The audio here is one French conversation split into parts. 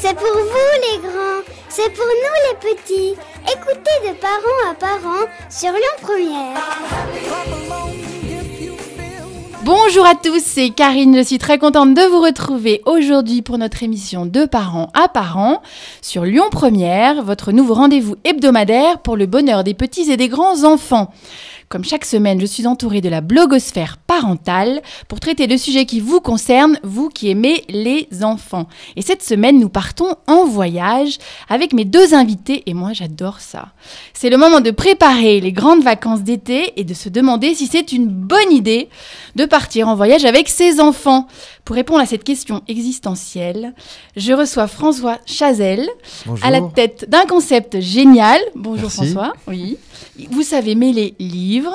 C'est pour vous les grands, c'est pour nous les petits. Écoutez de parents à parents sur Lyon Première. Bonjour à tous, c'est Karine, je suis très contente de vous retrouver aujourd'hui pour notre émission de parents à parents sur Lyon Première, votre nouveau rendez-vous hebdomadaire pour le bonheur des petits et des grands enfants. Comme chaque semaine, je suis entourée de la blogosphère parentale pour traiter de sujets qui vous concernent, vous qui aimez les enfants. Et cette semaine, nous partons en voyage avec mes deux invités et moi, j'adore ça. C'est le moment de préparer les grandes vacances d'été et de se demander si c'est une bonne idée de partir en voyage avec ses enfants. Pour répondre à cette question existentielle, je reçois François Chazelle, à la tête d'un concept génial. Bonjour. Merci. François. Oui. Vous savez mêler livres,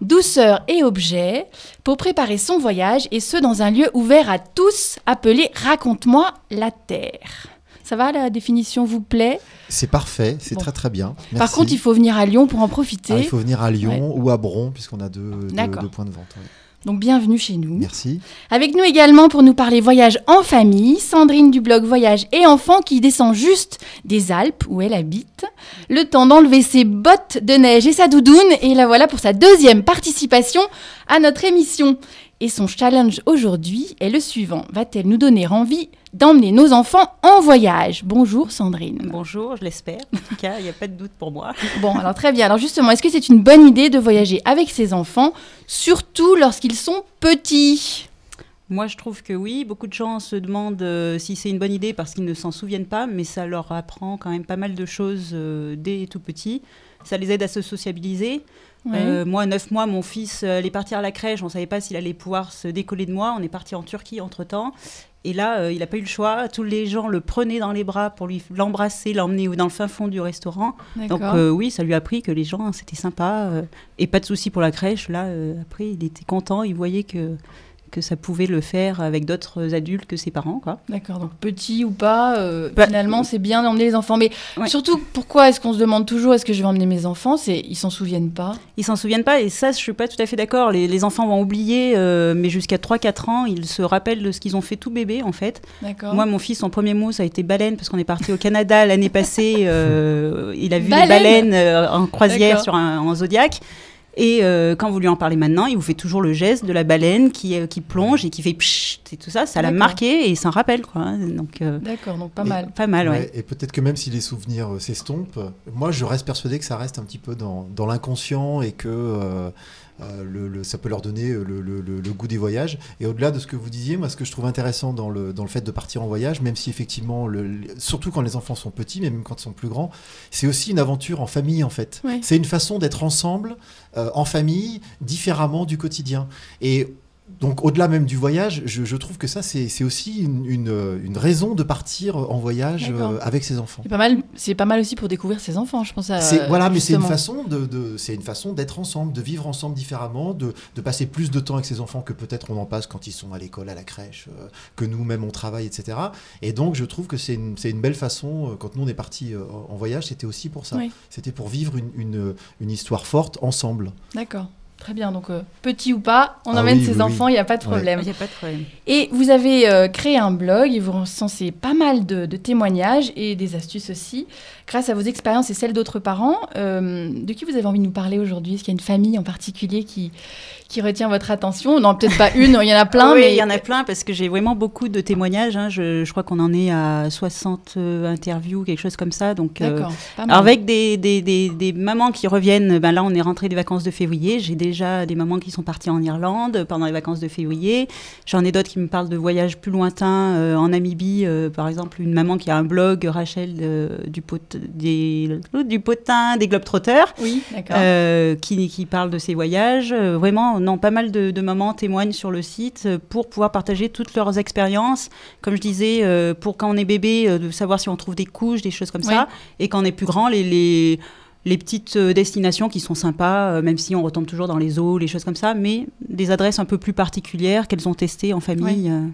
douceur et objets pour préparer son voyage et ce dans un lieu ouvert à tous appelé « Raconte-moi la Terre ». Ça va, la définition vous plaît ? C'est parfait, c'est très très bien. Merci. Par contre, il faut venir à Lyon pour en profiter. Il faut venir à Lyon ou à Bron puisqu'on a deux points de vente. Oui. Donc bienvenue chez nous. Merci. Avec nous également pour nous parler voyage en famille, Sandrine du blog Voyage et Enfants qui descend juste des Alpes où elle habite. Le temps d'enlever ses bottes de neige et sa doudoune et la voilà pour sa deuxième participation à notre émission. Et son challenge aujourd'hui est le suivant. Va-t-elle nous donner envie d'emmener nos enfants en voyage ? Bonjour Sandrine. Bonjour, je l'espère. En tout cas, il n'y a pas de doute pour moi. Bon, alors très bien. Alors justement, est-ce que c'est une bonne idée de voyager avec ses enfants, surtout lorsqu'ils sont petits ? Moi, je trouve que oui. Beaucoup de gens se demandent si c'est une bonne idée parce qu'ils ne s'en souviennent pas, mais ça leur apprend quand même pas mal de choses dès tout petit. Ça les aide à se sociabiliser. Oui. Moi, 9 mois, mon fils allait partir à la crèche. On ne savait pas s'il allait pouvoir se décoller de moi. On est parti en Turquie entre-temps. Et là, il n'a pas eu le choix. Tous les gens le prenaient dans les bras pour l'embrasser, l'emmener dans le fin fond du restaurant. D'accord. Donc oui, ça lui a appris que les gens, c'était sympa. Et pas de souci pour la crèche. Là, après, il était content. Il voyait que ça pouvait le faire avec d'autres adultes que ses parents, quoi. D'accord, donc petit ou pas, finalement, c'est bien d'emmener les enfants. Mais surtout, pourquoi est-ce qu'on se demande toujours est-ce que je vais emmener mes enfants ? Ils s'en souviennent pas. Ils s'en souviennent pas, et ça, je suis pas tout à fait d'accord. Les enfants vont oublier, mais jusqu'à 3-4 ans, ils se rappellent de ce qu'ils ont fait tout bébé, en fait. D'accord. Moi, mon fils, son premier mot, ça a été baleine, parce qu'on est parti au Canada l'année passée. Il a vu les baleines en croisière en Zodiac. Et quand vous lui en parlez maintenant, il vous fait toujours le geste de la baleine qui plonge et qui fait pshht et tout ça. Ça l'a marqué et il s'en rappelle, quoi. Donc, d'accord, donc pas mal. Pas mal, ouais. Et peut-être que même si les souvenirs s'estompent, moi je reste persuadé que ça reste un petit peu dans l'inconscient et que ça peut leur donner le goût des voyages. Et au-delà de ce que vous disiez, moi ce que je trouve intéressant dans le fait de partir en voyage, même si effectivement, surtout quand les enfants sont petits, mais même quand ils sont plus grands, c'est aussi une aventure en famille en fait. Oui. C'est une façon d'être ensemble, en famille, différemment du quotidien. Et donc, au-delà même du voyage, je trouve que ça, c'est aussi une raison de partir en voyage avec ses enfants. C'est pas mal aussi pour découvrir ses enfants, je pense. Mais c'est une façon c'est une façon d'être ensemble, de vivre ensemble différemment, de passer plus de temps avec ses enfants que peut-être on en passe quand ils sont à l'école, à la crèche, que nous-mêmes on travaille, etc. Et donc, je trouve que c'est une belle façon. Quand nous on est partis en voyage, c'était aussi pour ça. Oui. C'était pour vivre une histoire forte ensemble. D'accord. Très bien, donc petit ou pas, on emmène ses enfants, il n'y a pas de problème. Il n'y a pas de problème. Et vous avez créé un blog et vous recensez pas mal de témoignages et des astuces aussi, grâce à vos expériences et celles d'autres parents. De qui vous avez envie de nous parler aujourd'hui ? Est-ce qu'il y a une famille en particulier qui retient votre attention ? Non, peut-être pas une, il y en a plein. Oui, il y en a plein parce que j'ai vraiment beaucoup de témoignages. Hein. Je crois qu'on en est à 60 interviews, quelque chose comme ça. Donc, d'accord, pas mal. Avec des mamans qui reviennent, là on est rentré des vacances de février, j'ai déjà des mamans qui sont parties en Irlande pendant les vacances de février. J'en ai d'autres qui me parlent de voyages plus lointains en Namibie. Par exemple, une maman qui a un blog, Rachel du potin des Globetrotters, oui, d'accord. Qui parle de ses voyages. Vraiment, pas mal de mamans témoignent sur le site pour pouvoir partager toutes leurs expériences. Comme je disais, pour quand on est bébé, de savoir si on trouve des couches, des choses comme ça. Et quand on est plus grand, les petites destinations qui sont sympas, même si on retombe toujours dans les zoos, les choses comme ça, mais des adresses un peu plus particulières qu'elles ont testées en famille. Oui.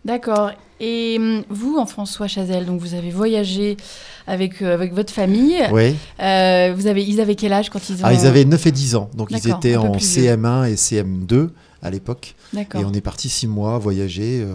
D'accord. Et vous, en François Chazelle, donc vous avez voyagé avec votre famille. Oui. Ils avaient quel âge quand ils ont... Ils avaient 9 et 10 ans. Donc ils étaient en CM1 et CM2. à l'époque. D'accord. Et on est parti 6 mois voyager,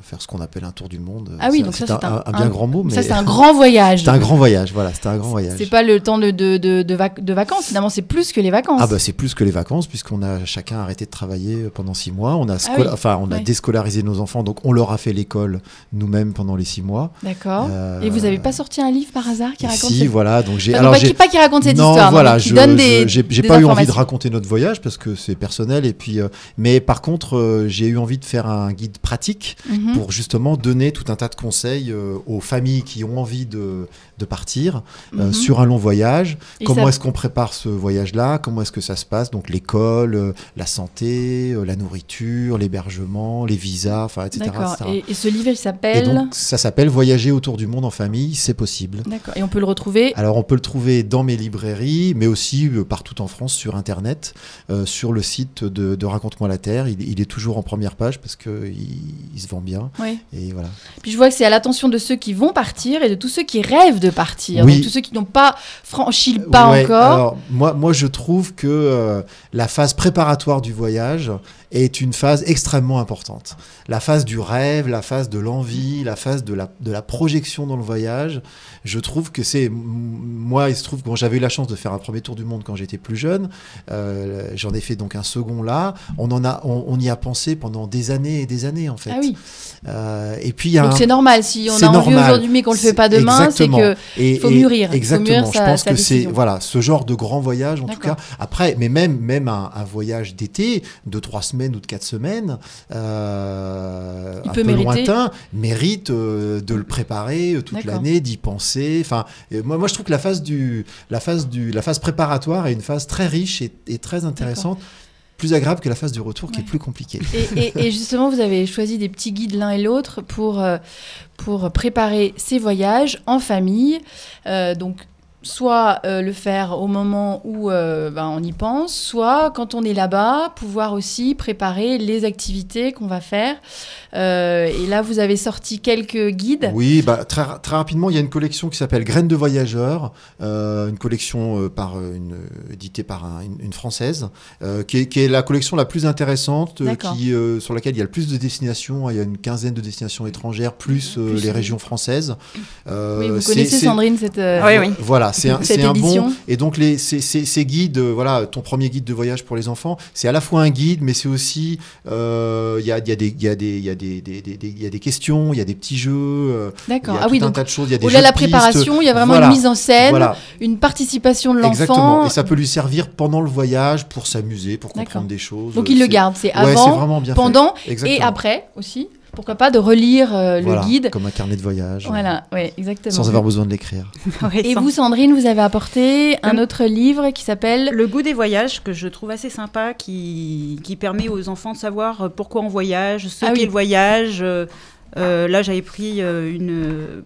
faire ce qu'on appelle un tour du monde. Ah oui, donc ça, c'est un bien grand mot. Mais ça, c'est un grand voyage. C'était un grand voyage, voilà, c'était un grand voyage. C'est pas le temps de vacances, finalement, c'est plus que les vacances. Ah bah c'est plus que les vacances, puisqu'on a chacun arrêté de travailler pendant 6 mois. On a, a déscolarisé nos enfants, donc on leur a fait l'école nous-mêmes pendant les 6 mois. D'accord. Et vous n'avez pas sorti un livre par hasard qui raconte voilà, donc j'ai... pas qui raconte cette histoire, voilà, qui donne des j'ai pas eu envie de raconter notre voyage, parce que c'est personnel, et puis, mais par contre, j'ai eu envie de faire un guide pratique pour justement donner tout un tas de conseils aux familles qui ont envie de partir sur un long voyage. Comment est-ce qu'on prépare ce voyage-là? Comment est-ce que ça se passe? Donc l'école, la santé, la nourriture, l'hébergement, les visas, etc. D'accord. etc. Et ce livre, il s'appelle... Et donc, ça s'appelle Voyager autour du monde en famille, c'est possible. D'accord. Et on peut le retrouver... Alors, on peut le trouver dans mes librairies, mais aussi partout en France sur Internet, sur le site de Raconte-moi la Terre. Il est toujours en première page parce qu'il se vend bien. Oui. Et voilà. Puis je vois que c'est à l'attention de ceux qui vont partir et de tous ceux qui rêvent de partir. Oui. Donc tous ceux qui n'ont pas franchi le pas encore. Alors, moi, je trouve que la phase préparatoire du voyage est une phase extrêmement importante. La phase du rêve, la phase de l'envie, la phase de la projection dans le voyage, je trouve que c'est... Moi, il se trouve que j'avais eu la chance de faire un premier tour du monde quand j'étais plus jeune. J'en ai fait donc un second là. On y a pensé pendant des années et des années, en fait. Ah oui. Et puis, donc c'est normal. Si on a envie aujourd'hui mais qu'on ne le fait pas demain, c'est qu'il faut mûrir. Exactement. Je pense que c'est décision. Ce genre de grand voyage, en tout cas. Après, mais même un voyage d'été de 3 semaines ou de 4 semaines, un peu lointain, mérite de le préparer toute l'année, d'y penser. Enfin, moi, je trouve que la phase préparatoire est une phase très riche et très intéressante. Plus agréable que la phase du retour qui est plus compliquée. Et justement, vous avez choisi des petits guides l'un et l'autre pour préparer ces voyages en famille. Donc, soit le faire au moment où on y pense, soit quand on est là-bas, pouvoir aussi préparer les activités qu'on va faire. Et là, vous avez sorti quelques guides. Oui, très, très rapidement, il y a une collection qui s'appelle Graines de voyageurs, une collection éditée par une Française, qui est la collection la plus intéressante, sur laquelle il y a le plus de destinations. Il y a une quinzaine de destinations étrangères, plus les régions françaises. Oui, vous connaissez Sandrine, cette... oui. Voilà, c'est un bon. Et donc, ces guides, ton premier guide de voyage pour les enfants, c'est à la fois un guide, mais c'est aussi... Il y a des questions, il y a des petits jeux, d'accord. Il y a un tas de choses, il y a des jeux au-delà de la de pistes. préparation, il y a vraiment une mise en scène, une participation de l'enfant. Exactement, et ça peut lui servir pendant le voyage pour s'amuser, pour comprendre des choses. Donc il le garde, c'est avant, pendant et après aussi. Pourquoi pas de relire le guide. Comme un carnet de voyage. Voilà, oui, exactement. Sans avoir besoin de l'écrire. Et vous, Sandrine, vous avez apporté un autre livre qui s'appelle... Le goût des voyages, que je trouve assez sympa, qui permet aux enfants de savoir pourquoi on voyage, ce qu'est le voyage. Là, j'avais pris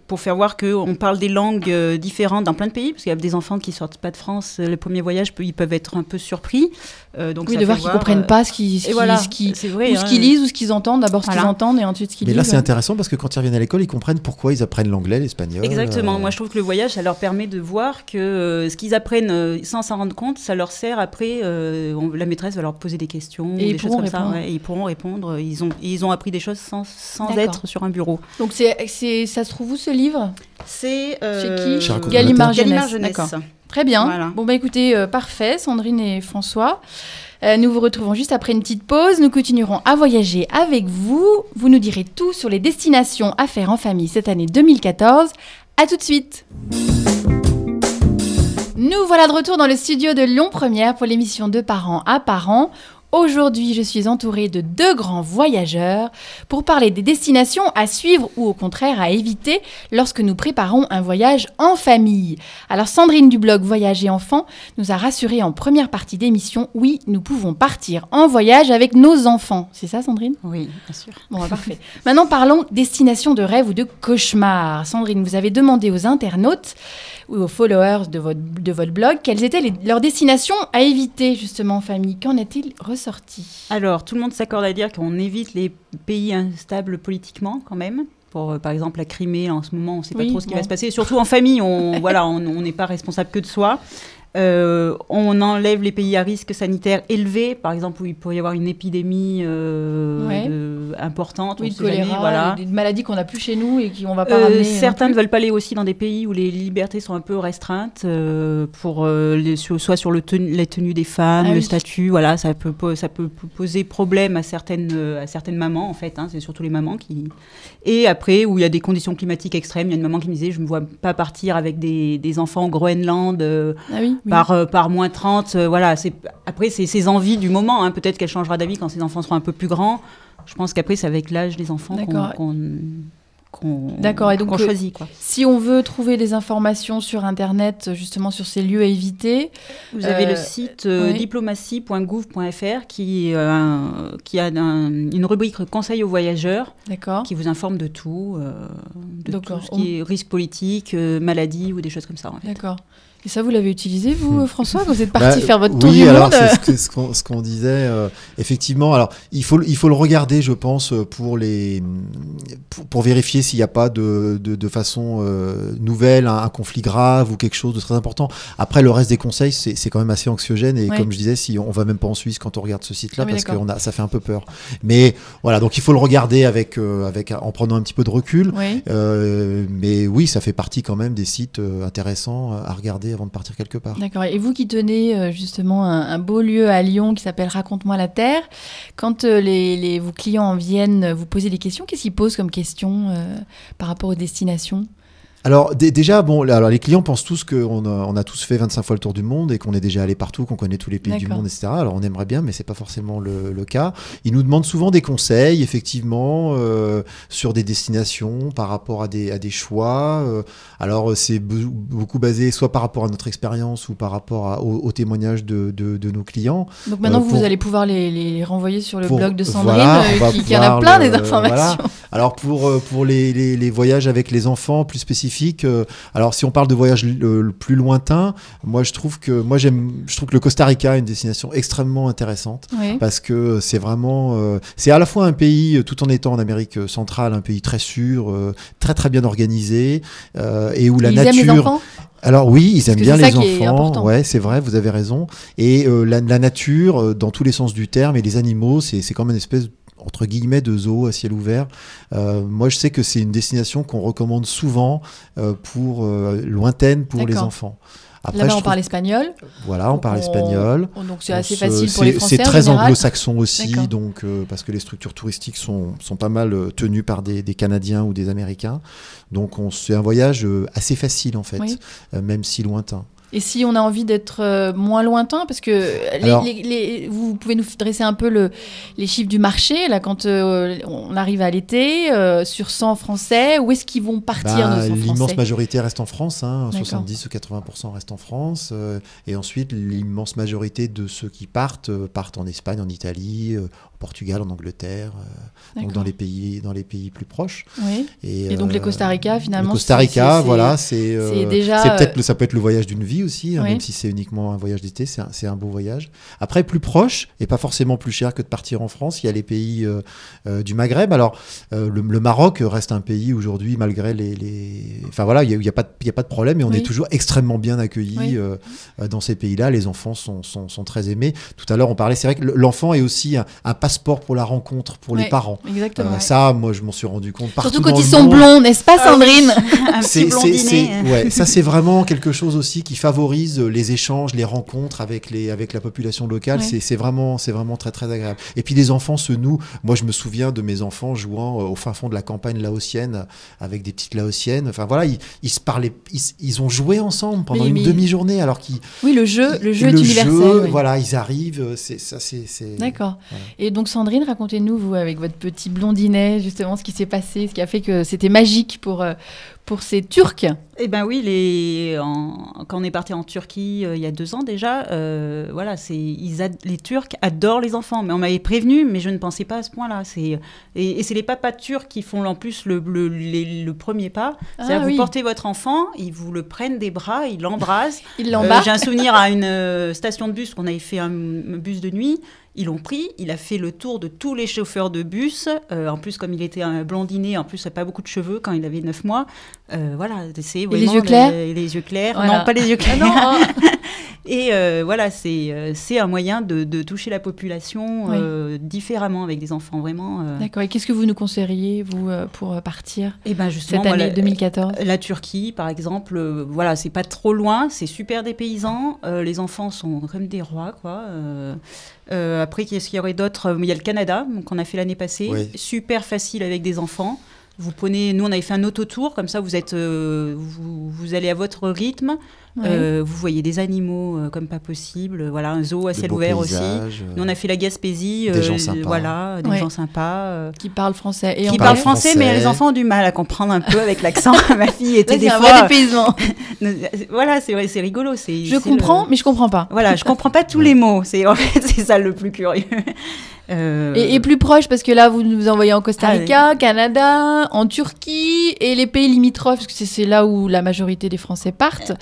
pour faire voir qu'on parle des langues différentes dans plein de pays, parce qu'il y a des enfants qui ne sortent pas de France. Le premier voyage, ils peuvent être un peu surpris. Donc de voir qu'ils ne comprennent pas ce qu'ils lisent ou ce qu'ils entendent. D'abord ce qu'ils entendent et ensuite ce qu'ils lisent. Mais là, c'est intéressant parce que quand ils reviennent à l'école, ils comprennent pourquoi ils apprennent l'anglais, l'espagnol. Exactement. Moi, je trouve que le voyage, ça leur permet de voir que ce qu'ils apprennent sans s'en rendre compte, ça leur sert après. La maîtresse va leur poser des questions, et des choses comme ça. Et ils pourront répondre. Ils ont appris des choses sans être sur un bureau. Donc ça se trouve où ce livre? C'est chez qui? Gallimard Jeunesse. D'accord. Très bien. Voilà. Bon écoutez, parfait, Sandrine et François. Nous vous retrouvons juste après une petite pause. Nous continuerons à voyager avec vous. Vous nous direz tout sur les destinations à faire en famille cette année 2014. À tout de suite. Nous voilà de retour dans le studio de Lyon Première pour l'émission de Parents à Parents. Aujourd'hui, je suis entourée de 2 grands voyageurs pour parler des destinations à suivre ou au contraire à éviter lorsque nous préparons un voyage en famille. Alors Sandrine du blog Voyage et Enfants nous a rassuré en première partie d'émission, oui, nous pouvons partir en voyage avec nos enfants. C'est ça Sandrine? Oui, bien sûr. Bon, parfait. Maintenant parlons destination de rêve ou de cauchemar. Sandrine, vous avez demandé aux internautes ou aux followers de votre blog quelles étaient leurs destinations à éviter justement en famille. Qu'en est-il ressorti? Alors, tout le monde s'accorde à dire qu'on évite les pays instables politiquement quand même. Pour, par exemple, la Crimée, en ce moment, on ne sait pas trop ce qui va se passer. Surtout en famille, on n'est pas responsable que de soi. On enlève les pays à risque sanitaire élevé, par exemple où il peut y avoir une épidémie importante, de choléra, des maladies qu'on n'a plus chez nous et qu'on ne va pas ramener. Certains ne veulent pas aller aussi dans des pays où les libertés sont un peu restreintes, soit sur les tenues des femmes, le statut, voilà, ça peut poser problème à certaines mamans en fait, c'est surtout les mamans qui... Et après, où il y a des conditions climatiques extrêmes, il y a une maman qui me disait, je ne me vois pas partir avec des enfants au Groenland par moins 30, voilà. Après, c'est ses envies du moment, peut-être qu'elle changera d'avis quand ses enfants seront un peu plus grands. Je pense qu'après, c'est avec l'âge des enfants qu'on choisit. Quoi. Si on veut trouver des informations sur Internet, justement sur ces lieux à éviter... Vous avez le site diplomatie.gouv.fr qui a une rubrique conseils aux voyageurs qui vous informe de tout, tout ce qui est risque politique, maladie ou des choses comme ça. En fait. D'accord. Et ça, vous l'avez utilisé, vous, François? Vous êtes parti faire votre tour du monde? Oui, alors c'est ce qu'on disait. Effectivement, alors il faut le regarder, je pense, pour vérifier s'il n'y a pas de façon nouvelle un conflit grave ou quelque chose de très important. Après, le reste des conseils, c'est quand même assez anxiogène. Et comme je disais, si on va même pas en Suisse quand on regarde ce site-là, parce que ça fait un peu peur. Mais voilà, donc il faut le regarder en prenant un petit peu de recul. Oui. Mais oui, ça fait partie quand même des sites intéressants à regarder avant de partir quelque part. D'accord. Et vous qui tenez justement un beau lieu à Lyon qui s'appelle Raconte-moi la Terre, quand vos clients viennent vous poser des questions, qu'est-ce qu'ils posent comme questions par rapport aux destinations ? Alors déjà, alors les clients pensent tous qu'on a tous fait 25 fois le tour du monde et qu'on est déjà allé partout, qu'on connaît tous les pays du monde, etc. Alors on aimerait bien, mais c'est pas forcément le cas. Ils nous demandent souvent des conseils, effectivement, sur des destinations par rapport à des choix. Alors c'est beaucoup basé soit par rapport à notre expérience ou par rapport aux témoignages de nos clients. Donc maintenant vous allez pouvoir les renvoyer sur le blog de Sandrine, qui en a plein des informations. Voilà. Alors pour les voyages avec les enfants plus spécifiques, alors si on parle de voyages le plus lointain, je trouve que le Costa Rica est une destination extrêmement intéressante parce que c'est vraiment c'est à la fois un pays, tout en étant en Amérique centrale, un pays très sûr, très très bien organisé, et où la nature... Ils aiment les enfants ? Alors oui, ils aiment bien les enfants, ouais, c'est vrai, vous avez raison. Et la nature, dans tous les sens du terme, et les animaux, c'est comme une espèce entre guillemets de zoo à ciel ouvert. Moi je sais que c'est une destination qu'on recommande souvent lointaine pour les enfants. Après, là-bas on parle espagnol. Voilà, on parle espagnol. Donc c'est assez facile pour les Français. C'est très anglo-saxon aussi, donc parce que les structures touristiques sont pas mal tenues par des Canadiens ou des Américains. Donc c'est un voyage assez facile en fait, même si lointain. Et si on a envie d'être moins lointain, parce que vous pouvez nous dresser un peu les chiffres du marché, là, quand on arrive à l'été, sur 100 Français, où est-ce qu'ils vont partir, nos 100 Français ? L'immense majorité reste en France, 70 ou 80% restent en France, et ensuite l'immense majorité de ceux qui partent en Espagne, en Italie, au Portugal, en Angleterre, donc dans les pays plus proches. Oui. Et donc les Costa Rica, finalement. Le Costa Rica, voilà, c'est déjà. Ça peut être le voyage d'une vie aussi, même si c'est uniquement un voyage d'été, c'est un beau voyage. Après, plus proche, et pas forcément plus cher que de partir en France, il y a les pays du Maghreb. Alors, le Maroc reste un pays aujourd'hui, malgré Enfin voilà, il n'y a pas de problème, et on est toujours extrêmement bien accueillis dans ces pays-là. Les enfants sont très aimés. Tout à l'heure, on parlait, c'est vrai que l'enfant est aussi un passeport pour la rencontre, pour les parents. Exactement. Ça, moi, je m'en suis rendu compte partout. Surtout quand ils sont blonds, n'est-ce pas, Sandrine ? Un petit blondinet. Ça, c'est vraiment quelque chose aussi qui favorise les échanges, les rencontres avec la population locale. C'est vraiment très très agréable. Et puis les enfants se nouent. Moi, je me souviens de mes enfants jouant au fin fond de la campagne laotienne avec des petites laotiennes. Enfin voilà, ils se parlaient, ils ont joué ensemble pendant une demi-journée alors qu'ils. Oui, le jeu est universel. Voilà, ils arrivent. C'est. D'accord. Voilà. Et donc Sandrine, racontez-nous, vous, avec votre petit blondinet, justement, ce qui s'est passé, ce qui a fait que c'était magique pour ces Turcs. Eh bien oui, quand on est parti en Turquie il y a 2 ans déjà, les Turcs adorent les enfants. Mais on m'avait prévenu, mais je ne pensais pas à ce point-là. Et c'est les papas turcs qui font en plus le premier pas. C'est-à-dire vous portez votre enfant, ils vous le prennent des bras, ils l'embrassent. Ils l'embarquent. J'ai un souvenir à une station de bus, qu'on avait fait un bus de nuit. Ils l'ont pris, il a fait le tour de tous les chauffeurs de bus. En plus, comme il était un blondinet, en plus, il n'a pas beaucoup de cheveux quand il avait 9 mois. Voilà, c'est et les yeux clairs les yeux clairs. Voilà. Non, pas les yeux clairs. Et voilà, c'est un moyen de toucher la population différemment avec des enfants, vraiment. D'accord. Et qu'est-ce que vous nous conseilleriez, vous, pour partir justement, cette année 2014 ? La Turquie, par exemple, voilà, c'est pas trop loin, c'est super dépaysant. Les enfants sont comme des rois, quoi. Après, qu'est-ce qu'il y aurait d'autre ? Il y a le Canada, qu'on a fait l'année passée. Super facile avec des enfants. Nous, on avait fait un autotour, comme ça, vous allez à votre rythme. Vous voyez des animaux comme pas possible. Voilà, un zoo à ciel ouvert aussi. Nous, on a fait la Gaspésie. Des gens sympas. Voilà, des gens sympas. Qui parlent français. Qui parlent français, mais les enfants ont du mal à comprendre un peu avec l'accent. Ma fille était des fois... C'est un vrai dépaysement. Voilà, c'est vrai, c'est rigolo. Je comprends, mais je comprends pas. Voilà, je comprends pas tous les mots. En fait, c'est ça le plus curieux. Et plus proche, parce que là, vous nous envoyez en Costa Rica, Canada, en Turquie et les pays limitrophes, parce que c'est là où la majorité des Français partent.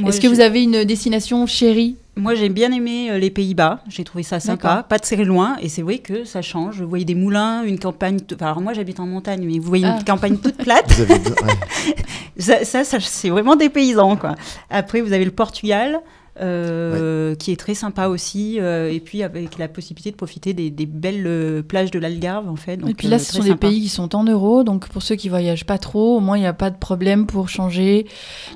Est-ce que vous avez une destination chérie ? Moi, j'ai bien aimé les Pays-Bas. J'ai trouvé ça sympa, pas très loin. Et c'est vrai que ça change. Vous voyez des moulins, une campagne... Alors moi, j'habite en montagne, mais vous voyez une campagne toute plate. Ça, c'est vraiment dépaysant, quoi. Après, vous avez le Portugal... qui est très sympa aussi, et puis avec la possibilité de profiter des belles plages de l'Algarve, en fait. Donc, et puis là, ce sont des pays qui sont en euros, donc pour ceux qui voyagent pas trop, au moins il n'y a pas de problème pour changer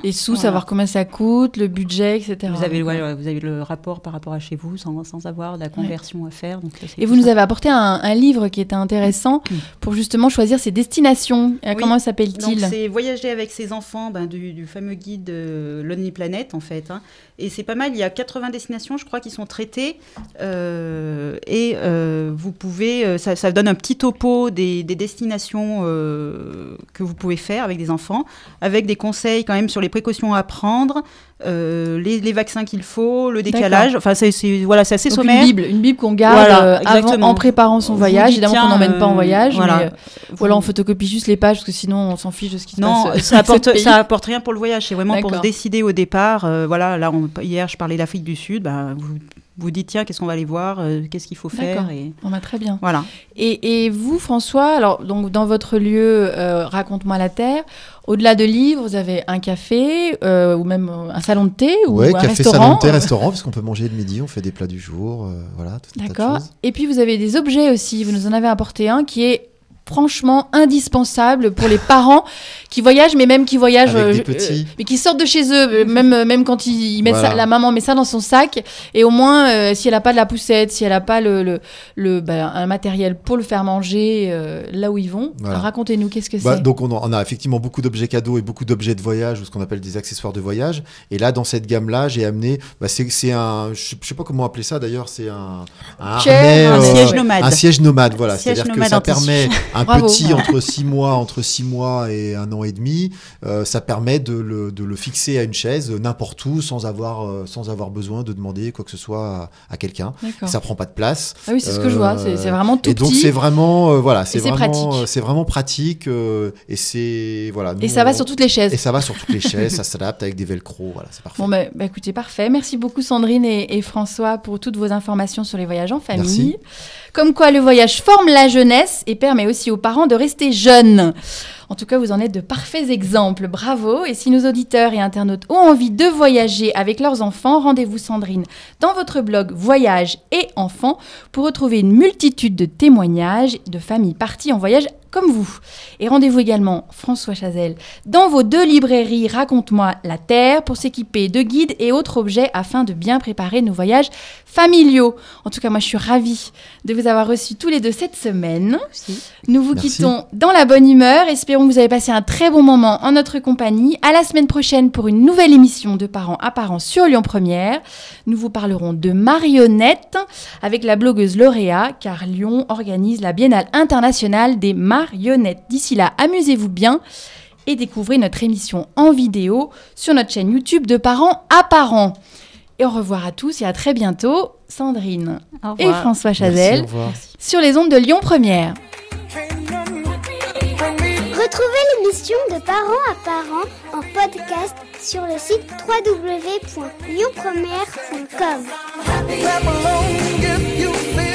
les sous, savoir combien ça coûte, le budget, etc. Vous avez le rapport par rapport à chez vous, sans avoir de la conversion à faire. Donc, et vous nous avez apporté un livre qui était intéressant pour justement choisir ses destinations. Comment s'appelle-t-il ? Donc, c'est Voyager avec ses enfants, du fameux guide Lonely Planet, en fait. Et c'est pas mal, il y a 80 destinations, je crois, qui sont traitées. Vous pouvez... ça donne un petit topo des destinations que vous pouvez faire avec des enfants, avec des conseils quand même sur les précautions à prendre, les vaccins qu'il faut, le décalage. Enfin, c'est assez donc sommaire. Une Bible qu'on garde en préparant son voyage. Évidemment qu'on n'emmène pas en voyage, mais on photocopie juste les pages, parce que sinon on s'en fiche de ce qui se passe. Non, ça apporte rien pour le voyage. C'est vraiment pour se décider au départ. Hier, je parlais d'Afrique du Sud. Vous dites, tiens, qu'est-ce qu'on va aller voir, qu'est-ce qu'il faut faire. Très bien. Voilà. Et vous, François, alors, donc, dans votre lieu, Raconte-moi la Terre, au-delà de livres, vous avez un café, ou même un salon de thé, ou un café, restaurant. salon de thé, restaurant, parce qu'on peut manger le midi, on fait des plats du jour, voilà, tout un tas de choses. Et puis, vous avez des objets aussi. Vous nous en avez apporté un qui est franchement indispensable pour les parents qui voyagent, mais même qui voyagent, mais qui sortent de chez eux, même quand ils mettent la maman met ça dans son sac, et au moins si elle n'a pas de la poussette, si elle n'a pas un matériel pour le faire manger là où ils vont. Alors, racontez-nous, qu'est-ce que c'est ? Donc on a effectivement beaucoup d'objets cadeaux et beaucoup d'objets de voyage, ou ce qu'on appelle des accessoires de voyage. Et là, dans cette gamme-là, j'ai amené, c'est un, je sais pas comment appeler ça d'ailleurs, c'est un siège nomade. Un siège nomade, voilà. C'est-à-dire que ça permet petit entre 6 mois et 1 an et demi, ça permet de le fixer à une chaise n'importe où sans avoir besoin de demander quoi que ce soit à quelqu'un. Ça prend pas de place. Ah oui, c'est ce que je vois, c'est vraiment tout petit. Et donc c'est vraiment pratique. C'est vraiment pratique et c'est voilà. Et ça va sur toutes les chaises. Et ça va sur toutes les chaises, ça s'adapte avec des velcro, voilà, c'est parfait. Bon écoutez, parfait. Merci beaucoup Sandrine et François pour toutes vos informations sur les voyages en famille. Merci. Comme quoi le voyage forme la jeunesse et permet aussi aux parents de rester jeunes. En tout cas, vous en êtes de parfaits exemples. Bravo. Et si nos auditeurs et internautes ont envie de voyager avec leurs enfants, rendez-vous Sandrine dans votre blog Voyage et Enfants pour retrouver une multitude de témoignages de familles parties en voyage comme vous. Et rendez-vous également François Chazelle dans vos 2 librairies Raconte-moi la Terre pour s'équiper de guides et autres objets afin de bien préparer nos voyages familiaux. En tout cas, moi, je suis ravie de vous avoir reçus tous les 2 cette semaine. Merci. Nous vous quittons dans la bonne humeur. Espérons que vous avez passé un très bon moment en notre compagnie. À la semaine prochaine pour une nouvelle émission de Parents à Parents sur Lyon Première. Nous vous parlerons de marionnettes avec la blogueuse lauréat, car Lyon organise la Biennale internationale des marionnettes. D'ici là, amusez-vous bien et découvrez notre émission en vidéo sur notre chaîne YouTube de Parents à Parents. Et au revoir à tous et à très bientôt. Sandrine et François Chazelle sur les ondes de Lyon Première. Retrouvez l'émission de Parents à Parents en podcast sur le site www.lyonpremière.com.